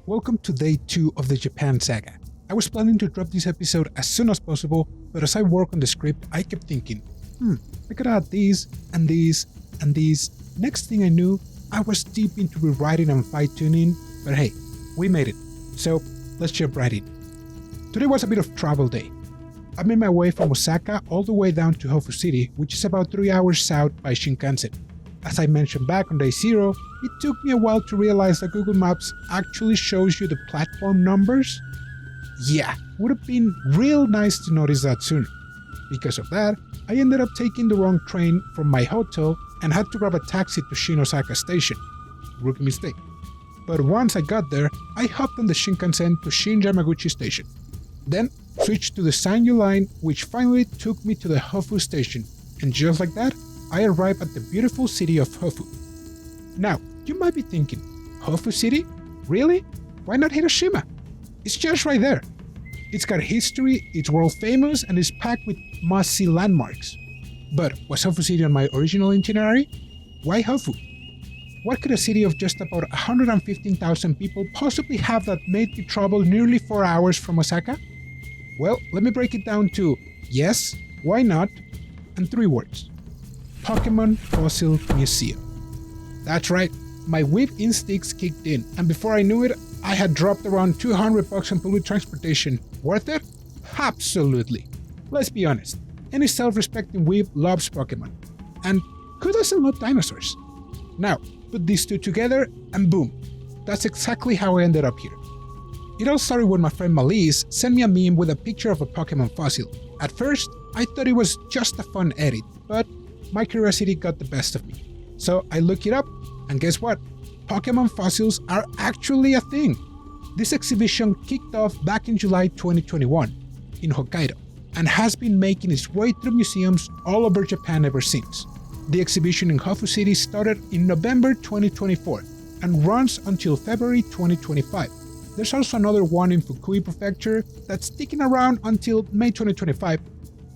Welcome to day 2 of the Japan Saga. I was planning to drop this episode as soon as possible, but as I work on the script, I kept thinking, I could add these, and these, and these. Next thing I knew, I was deep into rewriting and fine-tuning, but hey, we made it. So, let's jump right in. Today was a bit of travel day. I made my way from Osaka all the way down to Hofu City, which is about 3 hours south by Shinkansen. As I mentioned back on day 0, it took me a while to realize that Google Maps actually shows you the platform numbers. Yeah, would have been real nice to notice that sooner. Because of that, I ended up taking the wrong train from my hotel and had to grab a taxi to Shin-Osaka Station. Rookie mistake. But once I got there, I hopped on the Shinkansen to Shin-Yamaguchi Station. Then switched to the Sanyo line, which finally took me to the Hofu Station. And just like that, I arrived at the beautiful city of Hofu. Now, you might be thinking, Hofu City? Really? Why not Hiroshima? It's just right there. It's got history, it's world famous, and is packed with must-see landmarks. But was Hofu City on my original itinerary? Why Hofu? What could a city of just about 115,000 people possibly have that made you travel nearly 4 hours from Osaka? Well, let me break it down to yes, why not, and 3 words. Pokémon Fossil Museum. That's right, my whip instincts kicked in, and before I knew it, I had dropped around $200 on public transportation. Worth it? Absolutely. Let's be honest, any self-respecting weeb loves Pokémon. And who doesn't love dinosaurs? Now, put these two together and boom, that's exactly how I ended up here. It all started when my friend Malise sent me a meme with a picture of a Pokémon fossil. At first, I thought it was just a fun edit, but my curiosity got the best of me. So I looked it up, and guess what? Pokémon fossils are actually a thing. This exhibition kicked off back in July 2021 in Hokkaido, and has been making its way through museums all over Japan ever since. The exhibition in Hofu City started in November 2024 and runs until February 2025. There's also another one in Fukui Prefecture that's sticking around until May 2025,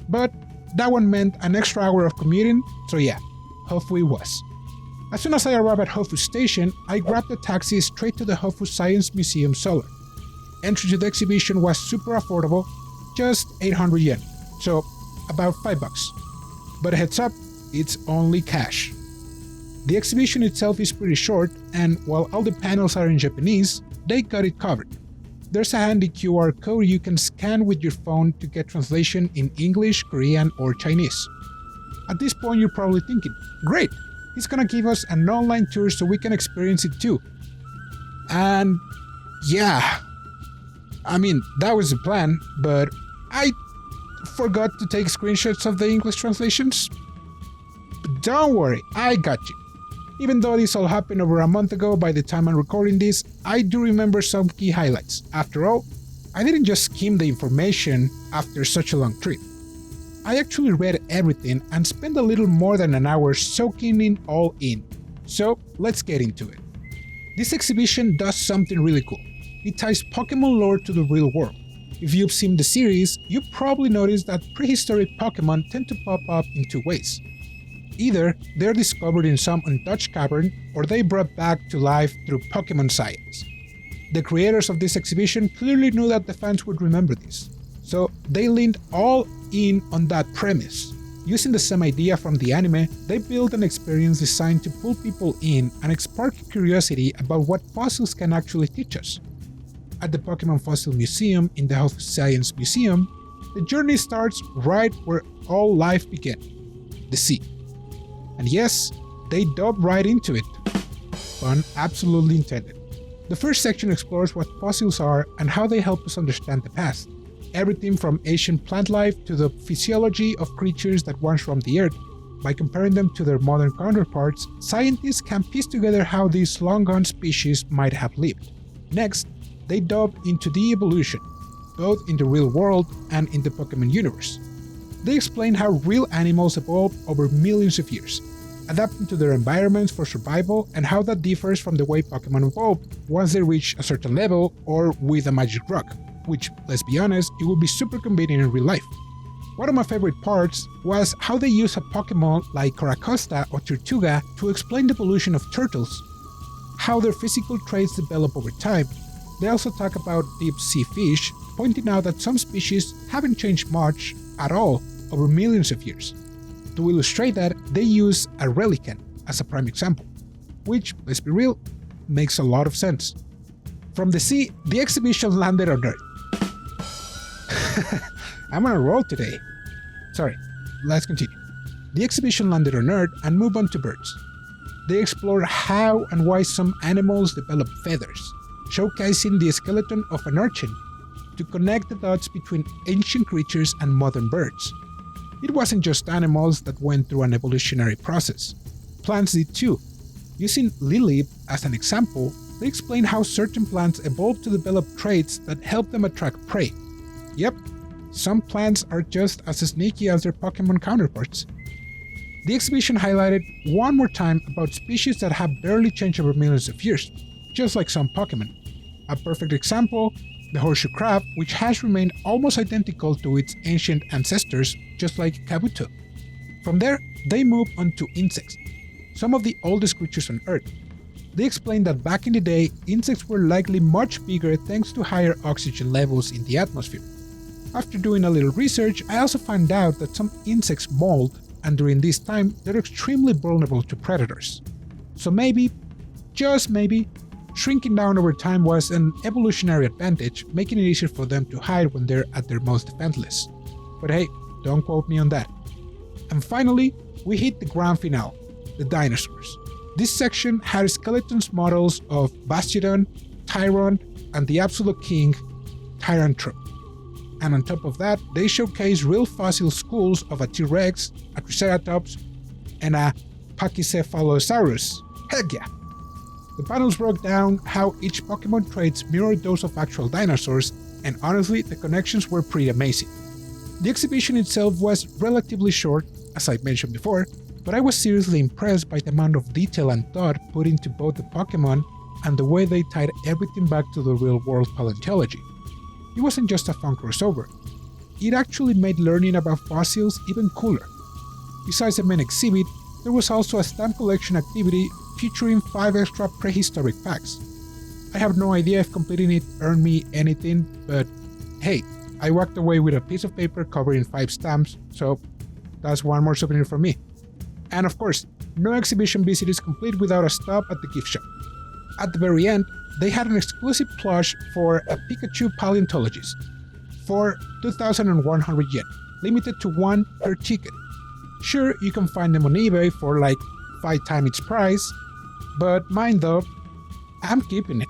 but that one meant an extra hour of commuting, so yeah, Hofu it was. As soon as I arrived at Hofu Station, I grabbed a taxi straight to the Hofu Science Museum Solar. Entry to the exhibition was super affordable, just 800 yen, so about $5. But heads up, it's only cash. The exhibition itself is pretty short, and while all the panels are in Japanese, they got it covered. There's a handy QR code you can scan with your phone to get translation in English, Korean, or Chinese. At this point, you're probably thinking, great, he's gonna give us an online tour so we can experience it too. And yeah, I mean, that was the plan, but I forgot to take screenshots of the English translations. But don't worry, I got you. Even though this all happened over a month ago by the time I'm recording this, I do remember some key highlights. After all, I didn't just skim the information after such a long trip. I actually read everything and spent a little more than an hour soaking it all in. So let's get into it. This exhibition does something really cool. It ties Pokémon lore to the real world. If you've seen the series, you probably noticed that prehistoric Pokémon tend to pop up in 2 ways. Either they're discovered in some untouched cavern, or they brought back to life through Pokémon science. The creators of this exhibition clearly knew that the fans would remember this, so they leaned all in on that premise. Using the same idea from the anime, they built an experience designed to pull people in and spark curiosity about what fossils can actually teach us. At the Pokémon Fossil Museum in the Hofu Science Museum, the journey starts right where all life began, the sea. And yes, they dove right into it. Pun absolutely intended. The first section explores what fossils are and how they help us understand the past. Everything from ancient plant life to the physiology of creatures that once roamed the earth. By comparing them to their modern counterparts, scientists can piece together how these long-gone species might have lived. Next, they dove into the evolution, both in the real world and in the Pokémon universe. They explain how real animals evolved over millions of years, adapting to their environments for survival, and how that differs from the way Pokémon evolved once they reach a certain level or with a magic rock, which, let's be honest, it would be super convenient in real life. One of my favorite parts was how they use a Pokémon like Caracosta or Tortuga to explain the evolution of turtles, how their physical traits develop over time, They also talk about deep-sea fish, pointing out that some species haven't changed much at all over millions of years. To illustrate that, they use a relican as a prime example, which, let's be real, makes a lot of sense. From the sea, the exhibition landed on Earth. I'm on a roll today. Sorry, let's continue. The exhibition landed on Earth and moved on to birds. They explored how and why some animals develop feathers, showcasing the skeleton of an urchin to connect the dots between ancient creatures and modern birds. It wasn't just animals that went through an evolutionary process. Plants did too. Using lily as an example, they explain how certain plants evolved to develop traits that help them attract prey. Yep, some plants are just as sneaky as their Pokémon counterparts. The exhibition highlighted one more time about species that have barely changed over millions of years, just like some Pokémon. A perfect example, the horseshoe crab, which has remained almost identical to its ancient ancestors, just like Kabuto. From there, they move on to insects, some of the oldest creatures on Earth. They explained that back in the day, insects were likely much bigger thanks to higher oxygen levels in the atmosphere. After doing a little research, I also found out that some insects molt, and during this time, they're extremely vulnerable to predators. So maybe, just maybe, shrinking down over time was an evolutionary advantage, making it easier for them to hide when they're at their most defenseless. But hey, don't quote me on that. And finally, we hit the grand finale, the dinosaurs. This section had skeletons models of Bastiodon, Tyron, and the absolute king, Tyrantrum. And on top of that, they showcase real fossil skulls of a T-Rex, a Triceratops, and a Pachycephalosaurus. Heck yeah! The panels broke down how each Pokémon traits mirrored those of actual dinosaurs, and honestly, the connections were pretty amazing. The exhibition itself was relatively short, as I mentioned before, but I was seriously impressed by the amount of detail and thought put into both the Pokémon and the way they tied everything back to the real-world paleontology. It wasn't just a fun crossover. It actually made learning about fossils even cooler. Besides the main exhibit, there was also a stamp collection activity featuring 5 extra prehistoric facts. I have no idea if completing it earned me anything, but hey, I walked away with a piece of paper covering 5 stamps, so that's one more souvenir for me. And of course, no exhibition visit is complete without a stop at the gift shop. At the very end, they had an exclusive plush for a Pikachu paleontologist for 2,100 yen, limited to 1 per ticket. Sure, you can find them on eBay for like 5 times its price, but mine though, I'm keeping it.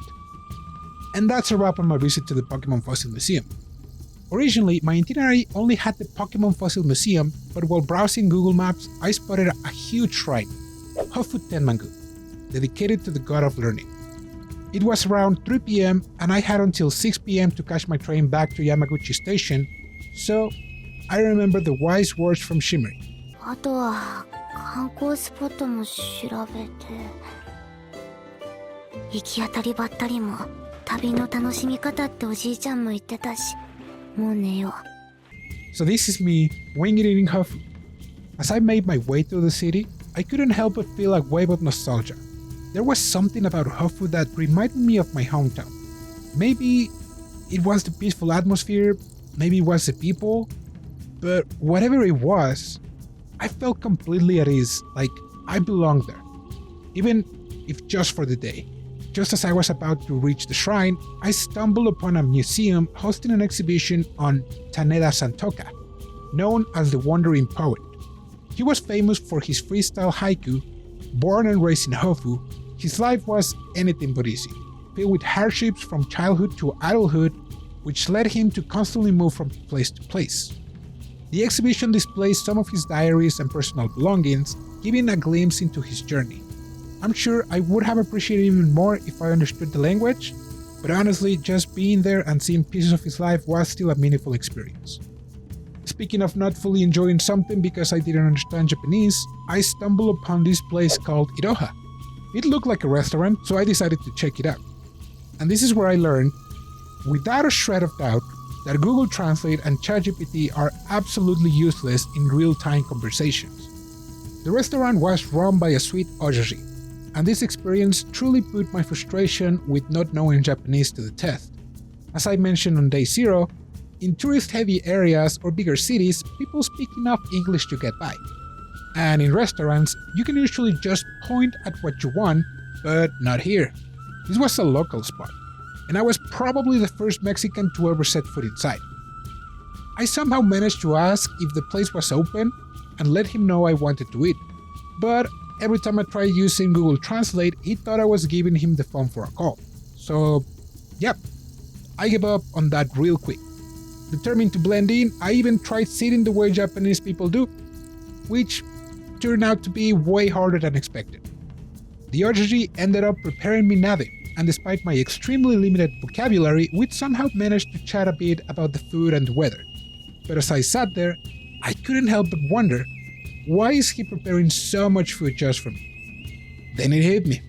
And that's a wrap on my visit to the Pokémon Fossil Museum. Originally, my itinerary only had the Pokémon Fossil Museum, but while browsing Google Maps, I spotted a huge shrine, Hofu Tenmangu, dedicated to the god of learning. It was around 3 PM and I had until 6 PM to catch my train back to Yamaguchi Station, so I remember the wise words from Shimmery. あとは観光スポットも調べて行き当たりばったりも旅の楽しみ方っておじいちゃんも言ってたしもう寝よう So this is me winging it in Hofu. As I made my way through the city, I couldn't help but feel a wave of nostalgia. There was something about Hofu that reminded me of my hometown. Maybe it was the peaceful atmosphere, maybe it was the people, but whatever it was, I felt completely at ease, like I belonged there. Even if just for the day. Just as I was about to reach the shrine, I stumbled upon a museum hosting an exhibition on Taneda Santoka, known as the Wandering Poet. He was famous for his freestyle haiku. Born and raised in Hofu, his life was anything but easy, filled with hardships from childhood to adulthood, which led him to constantly move from place to place. The exhibition displays some of his diaries and personal belongings, giving a glimpse into his journey. I'm sure I would have appreciated even more if I understood the language, but honestly, just being there and seeing pieces of his life was still a meaningful experience. Speaking of not fully enjoying something because I didn't understand Japanese, I stumbled upon this place called Iroha. It looked like a restaurant, so I decided to check it out. And this is where I learned, without a shred of doubt, that Google Translate and ChatGPT are absolutely useless in real-time conversations. The restaurant was run by a sweet ojaji, and this experience truly put my frustration with not knowing Japanese to the test. As I mentioned on day 0, in tourist-heavy areas or bigger cities, people speak enough English to get by. And in restaurants, you can usually just point at what you want, but not here. This was a local spot, and I was probably the first Mexican to ever set foot inside. I somehow managed to ask if the place was open and let him know I wanted to eat, but every time I tried using Google Translate, he thought I was giving him the phone for a call. So, yep, I gave up on that real quick. Determined to blend in, I even tried sitting the way Japanese people do, which turned out to be way harder than expected. The Ojaji ended up preparing me nabe, and despite my extremely limited vocabulary, we'd somehow managed to chat a bit about the food and the weather. But as I sat there, I couldn't help but wonder, why is he preparing so much food just for me? Then it hit me.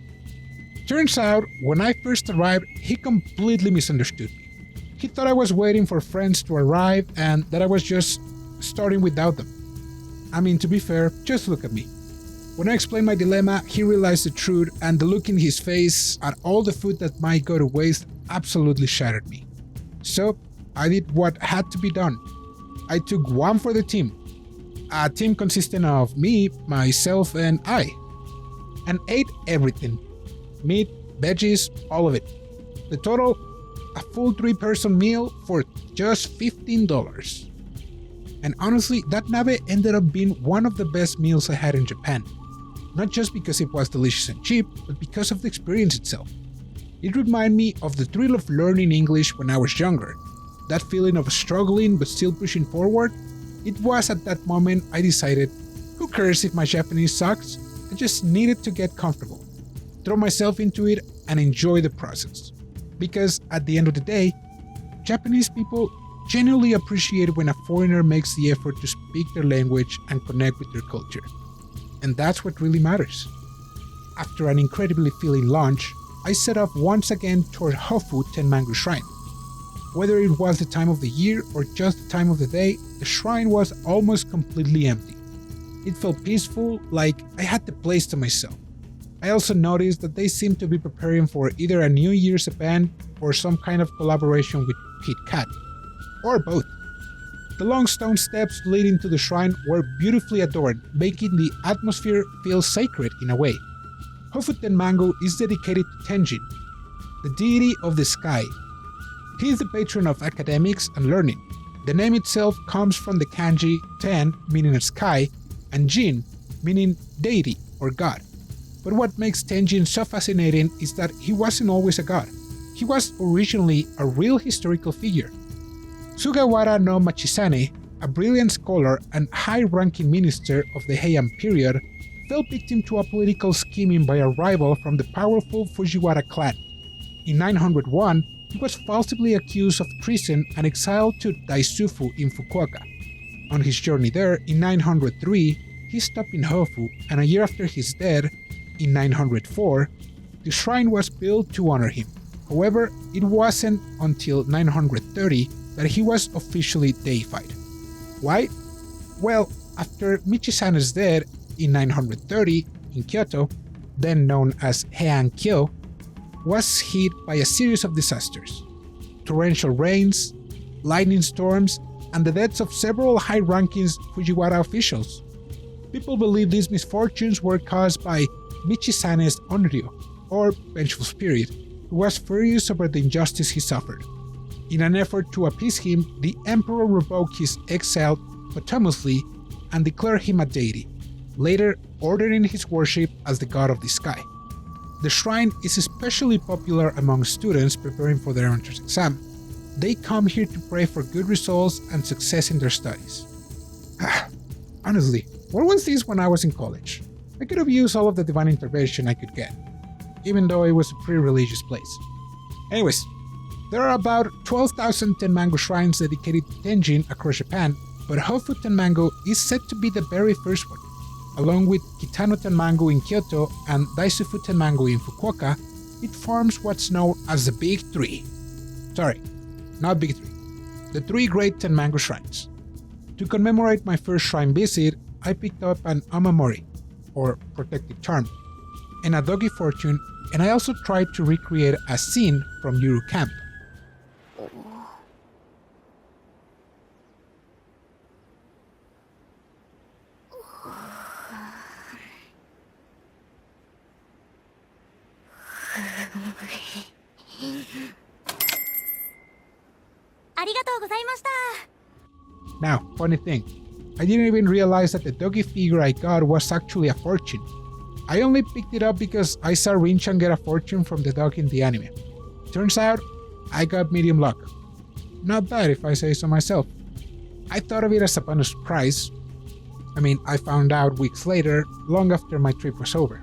Turns out, when I first arrived, he completely misunderstood me. He thought I was waiting for friends to arrive and that I was just starting without them. I mean, to be fair, just look at me. When I explained my dilemma, he realized the truth, and the look in his face at all the food that might go to waste absolutely shattered me. So, I did what had to be done. I took one for the team. A team consisting of me, myself, and I. And ate everything. Meat, veggies, all of it. The total, a full 3-person meal for just $15. And honestly, that nabe ended up being one of the best meals I had in Japan. Not just because it was delicious and cheap, but because of the experience itself. It reminded me of the thrill of learning English when I was younger. That feeling of struggling but still pushing forward. It was at that moment I decided, who cares if my Japanese sucks? I just needed to get comfortable, throw myself into it, and enjoy the process. Because at the end of the day, Japanese people genuinely appreciate when a foreigner makes the effort to speak their language and connect with their culture. And that's what really matters. After an incredibly filling lunch, I set off once again toward Hofu Tenmangu Shrine. Whether it was the time of the year or just the time of the day, the shrine was almost completely empty. It felt peaceful, like I had the place to myself. I also noticed that they seemed to be preparing for either a New Year's event or some kind of collaboration with Pit Cat, or both. The long stone steps leading to the shrine were beautifully adorned, making the atmosphere feel sacred in a way. Hofu Tenmangu is dedicated to Tenjin, the deity of the sky. He is the patron of academics and learning. The name itself comes from the kanji ten, meaning sky, and jin, meaning deity or god. But what makes Tenjin so fascinating is that he wasn't always a god. He was originally a real historical figure. Sugawara no Machisane, a brilliant scholar and high-ranking minister of the Heian period, fell victim to a political scheming by a rival from the powerful Fujiwara clan. In 901, he was falsely accused of treason and exiled to Daisufu in Fukuoka. On his journey there, in 903, he stopped in Hofu, and a year after his death, in 904, the shrine was built to honor him. However, it wasn't until 930 that he was officially deified. Why? Well, after Michisane's death in 930 in Kyoto, then known as Heian-kyo, was hit by a series of disasters. Torrential rains, lightning storms, and the deaths of several high-ranking Fujiwara officials. People believe these misfortunes were caused by Michisane's onryo, or vengeful spirit, who was furious over the injustice he suffered. In an effort to appease him, the emperor revoked his exile posthumously and declared him a deity, later ordering his worship as the god of the sky. The shrine is especially popular among students preparing for their entrance exam. They come here to pray for good results and success in their studies. Honestly, where was this when I was in college? I could have used all of the divine intervention I could get, even though it was a pretty religious place. Anyways, there are about 12,000 Tenmangu shrines dedicated to Tenjin across Japan, but Hofu Tenmangu is said to be the very first one. Along with Kitano Tenmangu in Kyoto and Daisufu Tenmangu in Fukuoka, it forms what's known as the Big Three. Sorry, not Big Three. The three great Tenmangu shrines. To commemorate my first shrine visit, I picked up an omamori, or protective charm. and a doggy fortune, and I also tried to recreate a scene from Yuru Camp. Now, funny thing, I didn't even realize that the doggy figure I got was actually a fortune. I only picked it up because I saw Rin-chan get a fortune from the dog in the anime. Turns out, I got medium luck. Not bad if I say so myself. I thought of it as a bonus prize. I found out weeks later, long after my trip was over.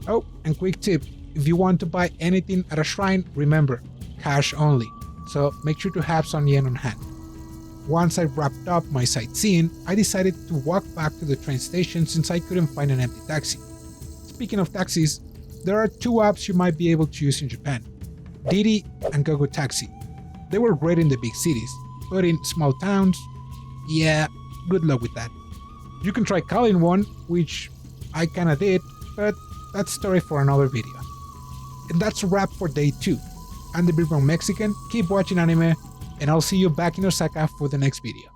Oh, and quick tip, if you want to buy anything at a shrine, remember, cash only, so make sure to have some yen on hand. Once I wrapped up my sightseeing, I decided to walk back to the train station since I couldn't find an empty taxi. Speaking of taxis, there are two apps you might be able to use in Japan, Didi and Gogo Taxi. They were great in the big cities, but in small towns, yeah, good luck with that. You can try calling one, which I kinda did, but that's a story for another video. And that's a wrap for day 2. I'm the Big Brown Mexican, keep watching anime, and I'll see you back in Osaka for the next video.